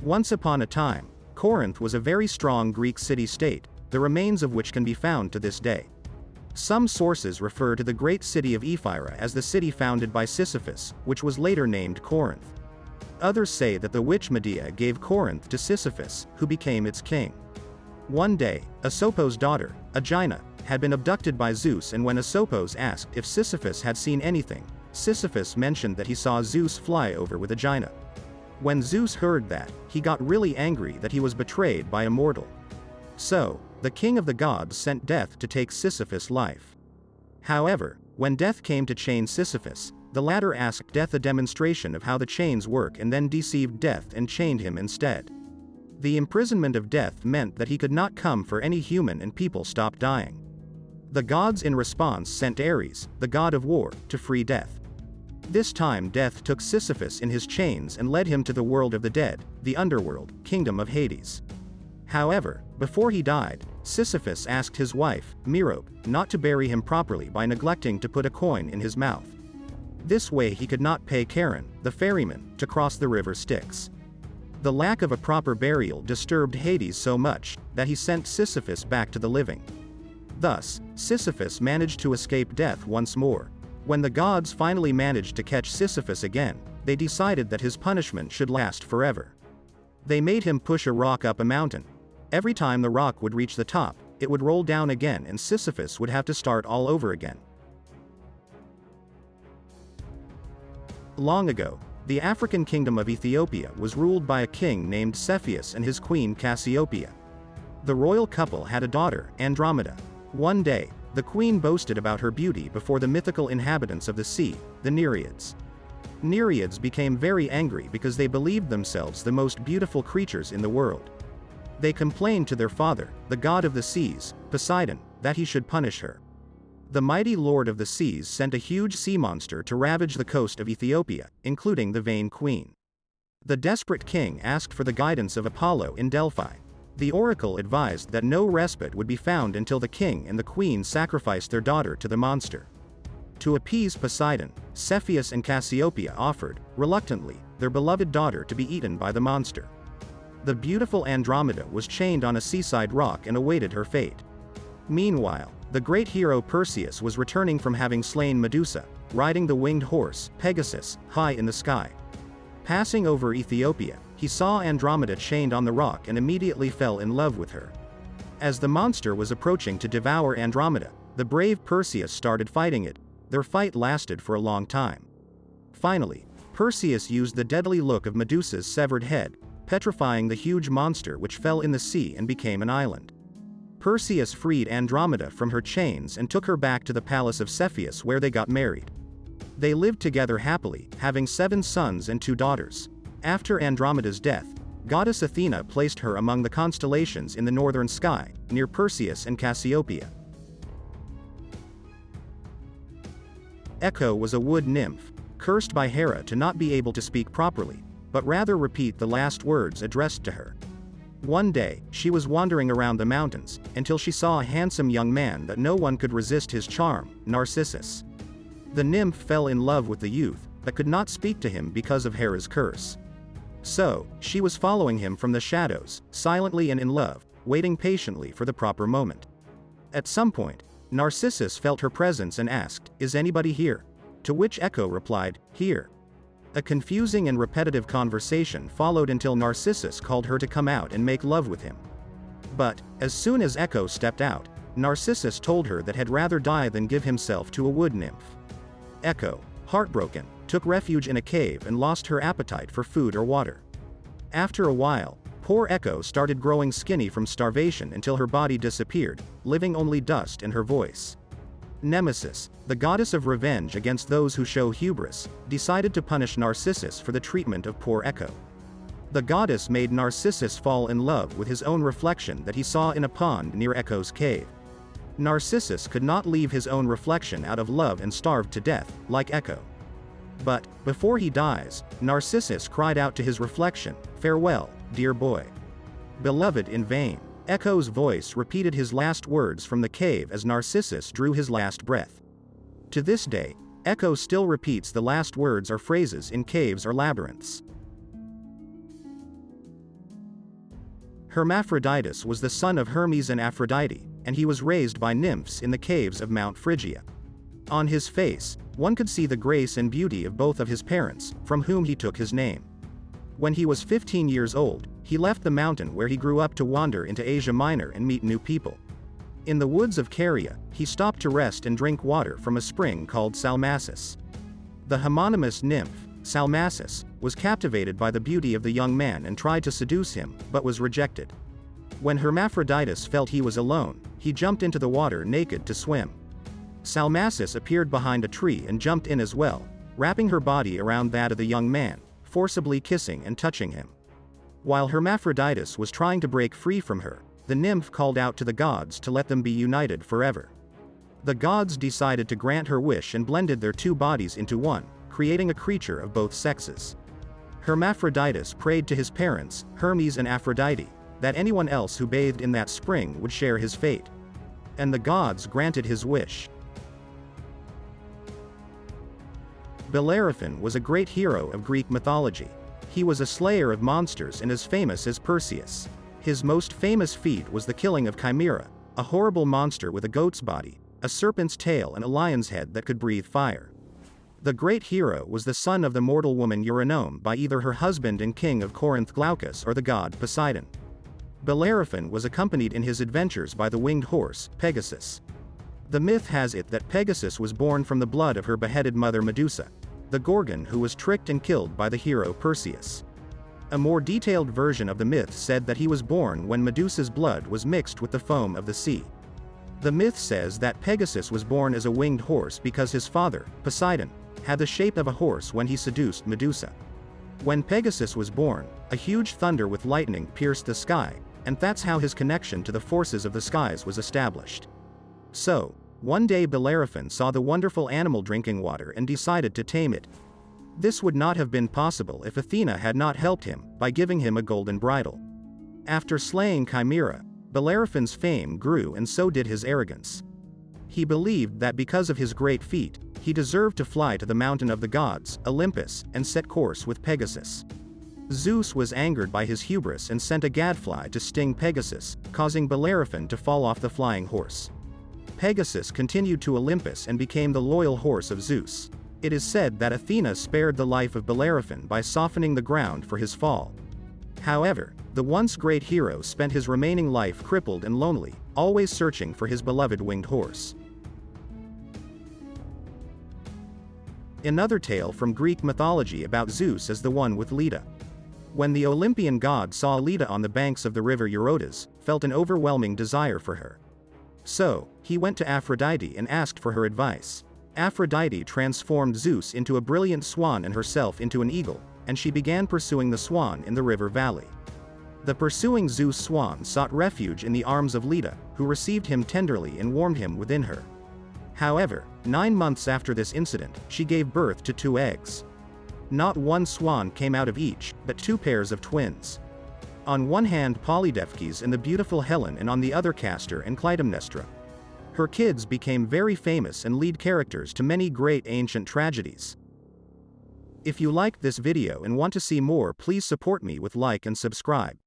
Once upon a time, Corinth was a very strong Greek city-state, the remains of which can be found to this day. Some sources refer to the great city of Ephyra as the city founded by Sisyphus, which was later named Corinth. Others say that the witch Medea gave Corinth to Sisyphus, who became its king. One day, Asopos' daughter, Aegina, had been abducted by Zeus, and when Asopos asked if Sisyphus had seen anything, Sisyphus mentioned that he saw Zeus fly over with Aegina. When Zeus heard that, he got really angry that he was betrayed by a mortal. So, the king of the gods sent Death to take Sisyphus' life. However, when Death came to chain Sisyphus, the latter asked Death a demonstration of how the chains work and then deceived Death and chained him instead. The imprisonment of Death meant that he could not come for any human and people stopped dying. The gods in response sent Ares, the god of war, to free Death. This time Death took Sisyphus in his chains and led him to the world of the dead, the underworld, kingdom of Hades. However, before he died, Sisyphus asked his wife, Merope, not to bury him properly by neglecting to put a coin in his mouth. This way he could not pay Charon, the ferryman, to cross the river Styx. The lack of a proper burial disturbed Hades so much, that he sent Sisyphus back to the living. Thus, Sisyphus managed to escape death once more. When the gods finally managed to catch Sisyphus again, they decided that his punishment should last forever. They made him push a rock up a mountain. Every time the rock would reach the top, it would roll down again and Sisyphus would have to start all over again. Long ago, the African kingdom of Ethiopia was ruled by a king named Cepheus and his queen Cassiopeia. The royal couple had a daughter, Andromeda. One day, the queen boasted about her beauty before the mythical inhabitants of the sea, the Nereids. Nereids became very angry because they believed themselves the most beautiful creatures in the world. They complained to their father, the god of the seas, Poseidon, that he should punish her. The mighty lord of the seas sent a huge sea monster to ravage the coast of Ethiopia, including the vain queen. The desperate king asked for the guidance of Apollo in Delphi. The oracle advised that no respite would be found until the king and the queen sacrificed their daughter to the monster. To appease Poseidon, Cepheus and Cassiopeia offered, reluctantly, their beloved daughter to be eaten by the monster. The beautiful Andromeda was chained on a seaside rock and awaited her fate. Meanwhile, the great hero Perseus was returning from having slain Medusa, riding the winged horse, Pegasus, high in the sky. Passing over Ethiopia, he saw Andromeda chained on the rock and immediately fell in love with her. As the monster was approaching to devour Andromeda, the brave Perseus started fighting it. Their fight lasted for a long time. Finally, Perseus used the deadly look of Medusa's severed head, petrifying the huge monster, which fell in the sea and became an island. Perseus freed Andromeda from her chains and took her back to the palace of Cepheus, where they got married. They lived together happily, having 7 sons and 2 daughters. After Andromeda's death, goddess Athena placed her among the constellations in the northern sky, near Perseus and Cassiopeia. Echo was a wood nymph, cursed by Hera to not be able to speak properly, but rather repeat the last words addressed to her. One day, she was wandering around the mountains, until she saw a handsome young man that no one could resist his charm, Narcissus. The nymph fell in love with the youth, but could not speak to him because of Hera's curse. So, she was following him from the shadows, silently and in love, waiting patiently for the proper moment. At some point, Narcissus felt her presence and asked, "Is anybody here?" To which Echo replied, "Here." A confusing and repetitive conversation followed until Narcissus called her to come out and make love with him. But, as soon as Echo stepped out, Narcissus told her that he'd rather die than give himself to a wood nymph. Echo, heartbroken, took refuge in a cave and lost her appetite for food or water. After a while, poor Echo started growing skinny from starvation until her body disappeared, leaving only dust and her voice. Nemesis, the goddess of revenge against those who show hubris, decided to punish Narcissus for the treatment of poor Echo. The goddess made Narcissus fall in love with his own reflection that he saw in a pond near Echo's cave. Narcissus could not leave his own reflection out of love and starved to death, like Echo. But, before he dies, Narcissus cried out to his reflection, "Farewell, dear boy." Beloved in vain. Echo's voice repeated his last words from the cave as Narcissus drew his last breath. To this day, Echo still repeats the last words or phrases in caves or labyrinths. Hermaphroditus was the son of Hermes and Aphrodite, and he was raised by nymphs in the caves of Mount Phrygia. On his face, one could see the grace and beauty of both of his parents, from whom he took his name. When he was 15 years old, he left the mountain where he grew up to wander into Asia Minor and meet new people. In the woods of Caria, he stopped to rest and drink water from a spring called Salmacis. The homonymous nymph, Salmacis, was captivated by the beauty of the young man and tried to seduce him, but was rejected. When Hermaphroditus felt he was alone, he jumped into the water naked to swim. Salmacis appeared behind a tree and jumped in as well, wrapping her body around that of the young man, forcibly kissing and touching him. While Hermaphroditus was trying to break free from her, the nymph called out to the gods to let them be united forever. The gods decided to grant her wish and blended their two bodies into one, creating a creature of both sexes. Hermaphroditus prayed to his parents, Hermes and Aphrodite, that anyone else who bathed in that spring would share his fate. And the gods granted his wish. Bellarafin was a great hero of Greek mythology. He was a slayer of monsters and as famous as Perseus. His most famous feat was the killing of Chimera, a horrible monster with a goat's body, a serpent's tail and a lion's head that could breathe fire. The great hero was the son of the mortal woman Eurynome by either her husband and king of Corinth Glaucus or the god Poseidon. Bellarafin was accompanied in his adventures by the winged horse, Pegasus. The myth has it that Pegasus was born from the blood of her beheaded mother Medusa, the Gorgon who was tricked and killed by the hero Perseus. A more detailed version of the myth said that he was born when Medusa's blood was mixed with the foam of the sea. The myth says that Pegasus was born as a winged horse because his father, Poseidon, had the shape of a horse when he seduced Medusa. When Pegasus was born, a huge thunder with lightning pierced the sky, and that's how his connection to the forces of the skies was established. So, one day Bellarafin saw the wonderful animal drinking water and decided to tame it. This would not have been possible if Athena had not helped him by giving him a golden bridle. After slaying Chimera, Bellarafin's fame grew and so did his arrogance. He believed that because of his great feat, he deserved to fly to the mountain of the gods, Olympus, and set course with Pegasus. Zeus was angered by his hubris and sent a gadfly to sting Pegasus, causing Bellarafin to fall off the flying horse. Pegasus continued to Olympus and became the loyal horse of Zeus. It is said that Athena spared the life of Bellarafin by softening the ground for his fall. However, the once great hero spent his remaining life crippled and lonely, always searching for his beloved winged horse. Another tale from Greek mythology about Zeus is the one with Leda. When the Olympian god saw Leda on the banks of the river Eurotas, felt an overwhelming desire for her. So, he went to Aphrodite and asked for her advice. Aphrodite transformed Zeus into a brilliant swan and herself into an eagle, and she began pursuing the swan in the river valley. The pursuing Zeus swan sought refuge in the arms of Leda, who received him tenderly and warmed him within her. However, 9 months after this incident, she gave birth to 2 eggs. Not one swan came out of each, but 2 pairs of twins. On one hand Polydeuces and the beautiful Helen, and on the other Castor and Clytemnestra. Her kids became very famous and lead characters to many great ancient tragedies. If you liked this video and want to see more, please support me with like and subscribe.